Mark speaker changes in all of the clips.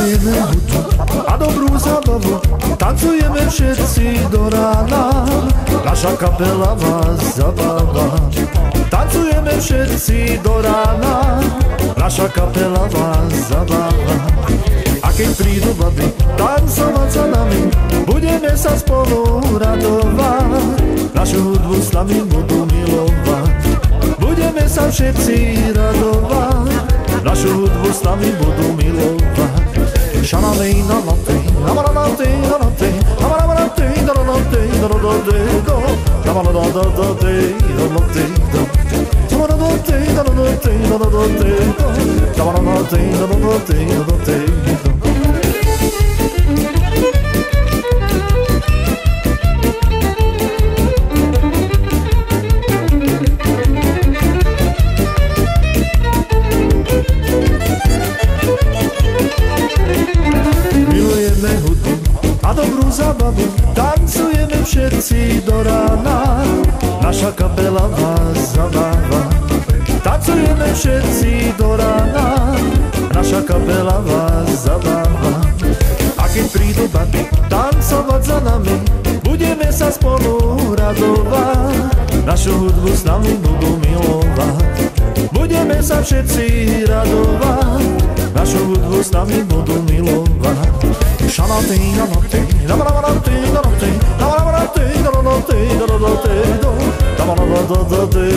Speaker 1: Milujeme hudbu a dobrú zábavu, tancujeme všetci do rána. Naša kapela vás zabáva. Tancujeme všetci do rána, naša kapela vás zabáva. A keď prídu baby tancovať za nami, budeme sa spolu radovať. Našu hudbu s nami budú milovať. Budeme sa všetci radovať, našu hudbu s nami budú milovať. Šanalej na noty, namalanoty, nanoty, namalanoty, nanoty, nanoty, namalanoty, nanoty, milujeme hudbu a dobrú zábavu, tancujeme všetci do rána. Naša kapela vás zabáva. Tancujeme všetci do rána, naša kapela vás zabáva. A keď prídu baby tancovať za nami, budeme sa spolu radovať. Našu hudbu s nami budú milovať. Budeme sa všetci radovať, našu hudbu s nami budú milovať. Šanaty, nanoty, namalanoty, nanoty, namalanoty, nanoty, nanoty, namalanoty, nanoty,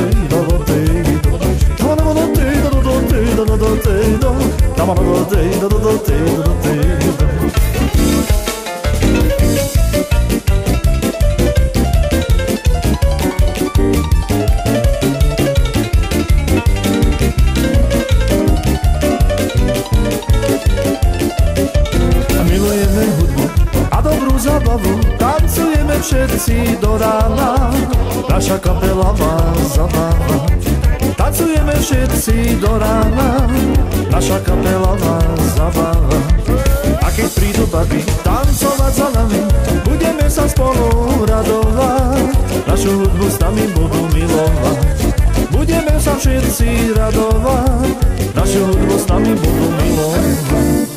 Speaker 1: milujeme hudbu a dobrú zábavu, tancujeme všetci do rána. Naša kapela vás zabáva. Tancujeme všetci do rána, naša kapela vás zabáva. A keď prídu baby tancovať za nami, budeme sa spolu radovať. Našu hudbu s nami budú milovať. Budeme sa všetci radovať, našu hudbu s nami budú milovať.